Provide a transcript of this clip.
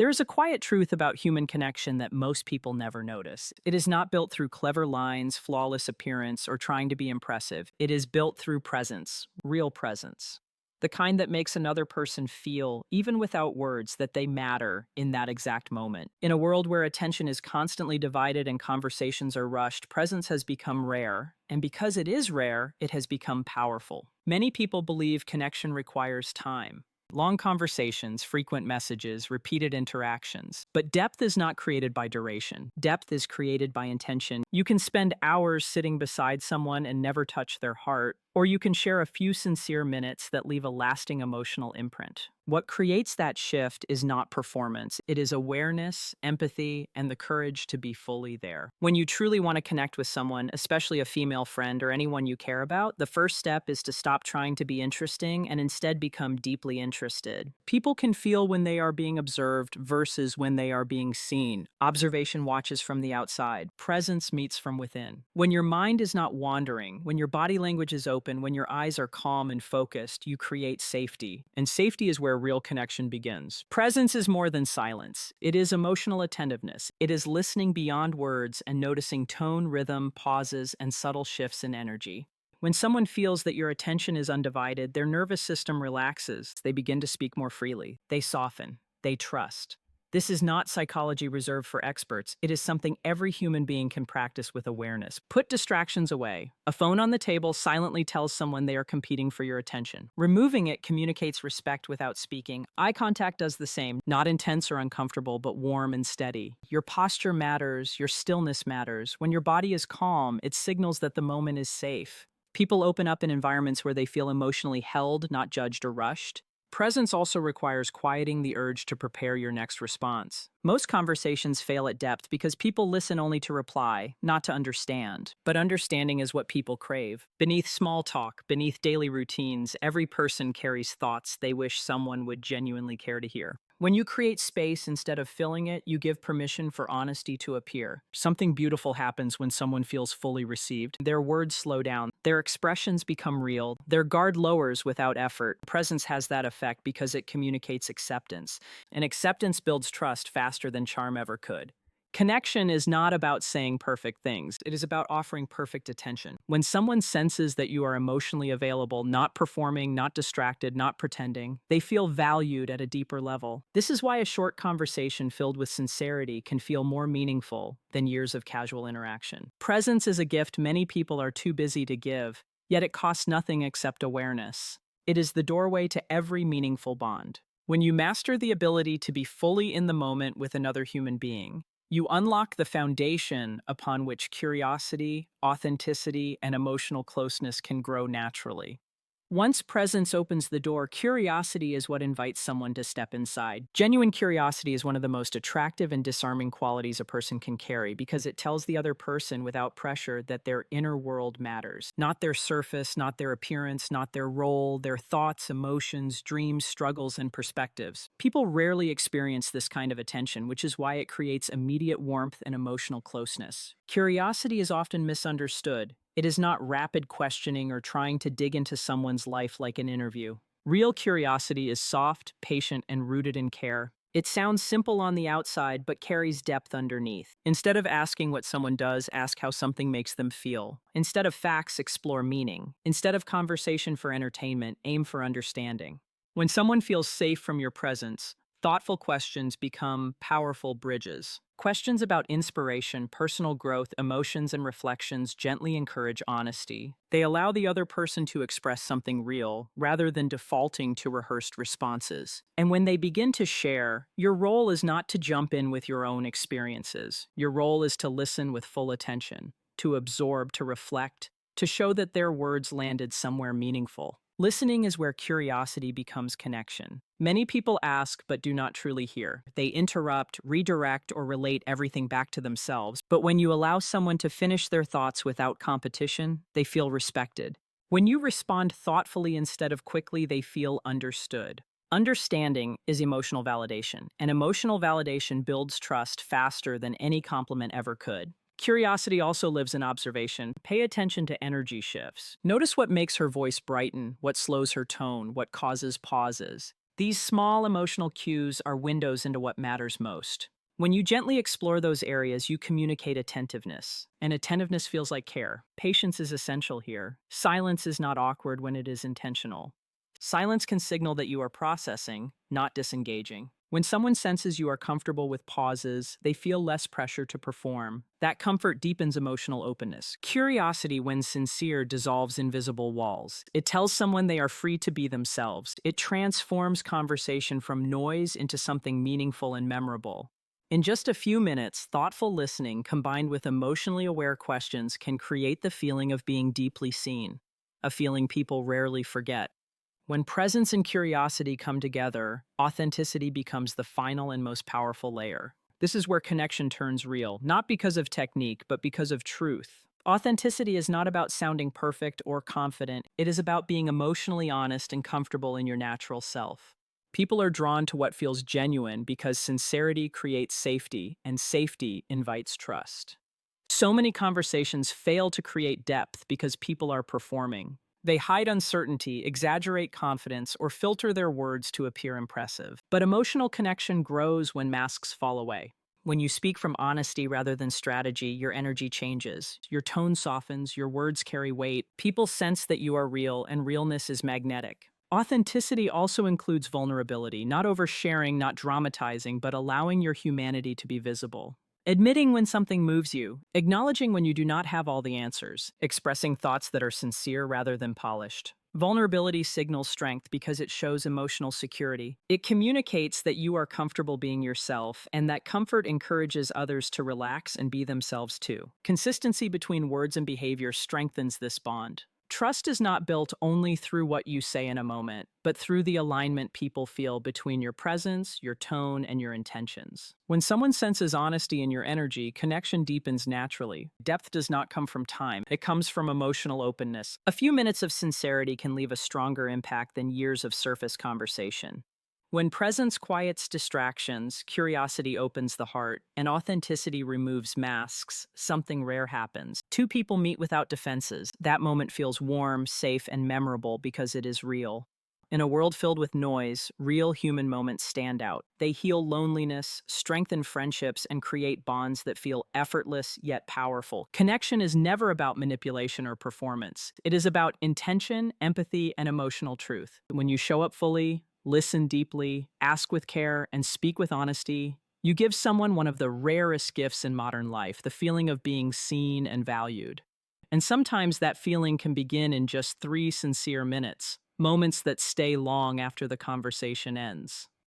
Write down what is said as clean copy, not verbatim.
There is a quiet truth about human connection that most people never notice. It is not built through clever lines, flawless appearance, or trying to be impressive. It is built through presence, real presence. The kind that makes another person feel, even without words, that they matter in that exact moment. In a world where attention is constantly divided and conversations are rushed, presence has become rare. And because it is rare, it has become powerful. Many people believe connection requires time. Long conversations, frequent messages, repeated interactions. But depth is not created by duration. Depth is created by intention. You can spend hours sitting beside someone and never touch their heart, or you can share a few sincere minutes that leave a lasting emotional imprint. What creates that shift is not performance. It is awareness, empathy, and the courage to be fully there. When you truly want to connect with someone, especially a female friend or anyone you care about, the first step is to stop trying to be interesting and instead become deeply interested. People can feel when they are being observed versus when they are being seen. Observation watches from the outside. Presence meets from within. When your mind is not wandering, when your body language is open, when your eyes are calm and focused, you create safety. And safety is where real connection begins. Presence is more than silence. It is emotional attentiveness. It is listening beyond words and noticing tone, rhythm, pauses, and subtle shifts in energy. When someone feels that your attention is undivided, their nervous system relaxes. They begin to speak more freely. They soften. They trust. This is not psychology reserved for experts. It is something every human being can practice with awareness. Put distractions away. A phone on the table silently tells someone they are competing for your attention. Removing it communicates respect without speaking. Eye contact does the same, not intense or uncomfortable, but warm and steady. Your posture matters. Your stillness matters. When your body is calm, it signals that the moment is safe. People open up in environments where they feel emotionally held, not judged or rushed. Presence also requires quieting the urge to prepare your next response. Most conversations fail at depth because people listen only to reply, not to understand. But understanding is what people crave. Beneath small talk, beneath daily routines, every person carries thoughts they wish someone would genuinely care to hear. When you create space instead of filling it, you give permission for honesty to appear. Something beautiful happens when someone feels fully received. Their words slow down. Their expressions become real. Their guard lowers without effort. Presence has that effect because it communicates acceptance. And acceptance builds trust faster than charm ever could. Connection is not about saying perfect things. It is about offering perfect attention. When someone senses that you are emotionally available, not performing, not distracted, not pretending, they feel valued at a deeper level. This is why a short conversation filled with sincerity can feel more meaningful than years of casual interaction. Presence is a gift many people are too busy to give, yet it costs nothing except awareness. It is the doorway to every meaningful bond. When you master the ability to be fully in the moment with another human being, you unlock the foundation upon which curiosity, authenticity, and emotional closeness can grow naturally. Once presence opens the door, curiosity is what invites someone to step inside. Genuine curiosity is one of the most attractive and disarming qualities a person can carry because it tells the other person without pressure that their inner world matters. Not their surface, not their appearance, not their role, their thoughts, emotions, dreams, struggles, and perspectives. People rarely experience this kind of attention, which is why it creates immediate warmth and emotional closeness. Curiosity is often misunderstood. It is not rapid questioning or trying to dig into someone's life like an interview. Real curiosity is soft, patient, and rooted in care. It sounds simple on the outside, but carries depth underneath. Instead of asking what someone does, ask how something makes them feel. Instead of facts, explore meaning. Instead of conversation for entertainment, aim for understanding. When someone feels safe from your presence, thoughtful questions become powerful bridges. Questions about inspiration, personal growth, emotions, and reflections gently encourage honesty. They allow the other person to express something real, rather than defaulting to rehearsed responses. And when they begin to share, your role is not to jump in with your own experiences. Your role is to listen with full attention, to absorb, to reflect, to show that their words landed somewhere meaningful. Listening is where curiosity becomes connection. Many people ask but do not truly hear. They interrupt, redirect, or relate everything back to themselves. But when you allow someone to finish their thoughts without competition, they feel respected. When you respond thoughtfully instead of quickly, they feel understood. Understanding is emotional validation, and emotional validation builds trust faster than any compliment ever could. Curiosity also lives in observation. Pay attention to energy shifts. Notice what makes her voice brighten, what slows her tone, what causes pauses. These small emotional cues are windows into what matters most. When you gently explore those areas, you communicate attentiveness. And attentiveness feels like care. Patience is essential here. Silence is not awkward when it is intentional. Silence can signal that you are processing, not disengaging. When someone senses you are comfortable with pauses, they feel less pressure to perform. That comfort deepens emotional openness. Curiosity, when sincere, dissolves invisible walls. It tells someone they are free to be themselves. It transforms conversation from noise into something meaningful and memorable. In just a few minutes, thoughtful listening combined with emotionally aware questions can create the feeling of being deeply seen, a feeling people rarely forget. When presence and curiosity come together, authenticity becomes the final and most powerful layer. This is where connection turns real, not because of technique, but because of truth. Authenticity is not about sounding perfect or confident, it is about being emotionally honest and comfortable in your natural self. People are drawn to what feels genuine because sincerity creates safety, and safety invites trust. So many conversations fail to create depth because people are performing. They hide uncertainty, exaggerate confidence, or filter their words to appear impressive. But emotional connection grows when masks fall away. When you speak from honesty rather than strategy, your energy changes. Your tone softens, your words carry weight. People sense that you are real, and realness is magnetic. Authenticity also includes vulnerability, not oversharing, not dramatizing, but allowing your humanity to be visible. Admitting when something moves you, acknowledging when you do not have all the answers, expressing thoughts that are sincere rather than polished. Vulnerability signals strength because it shows emotional security. It communicates that you are comfortable being yourself, and that comfort encourages others to relax and be themselves too. Consistency between words and behavior strengthens this bond. Trust is not built only through what you say in a moment, but through the alignment people feel between your presence, your tone, and your intentions. When someone senses honesty in your energy, connection deepens naturally. Depth does not come from time, it comes from emotional openness. A few minutes of sincerity can leave a stronger impact than years of surface conversation. When presence quiets distractions, curiosity opens the heart, and authenticity removes masks, something rare happens. Two people meet without defenses. That moment feels warm, safe, and memorable because it is real. In a world filled with noise, real human moments stand out. They heal loneliness, strengthen friendships, and create bonds that feel effortless yet powerful. Connection is never about manipulation or performance. It is about intention, empathy, and emotional truth. When you show up fully, listen deeply, ask with care, and speak with honesty, you give someone one of the rarest gifts in modern life, the feeling of being seen and valued. And sometimes that feeling can begin in just 3 sincere minutes, moments that stay long after the conversation ends.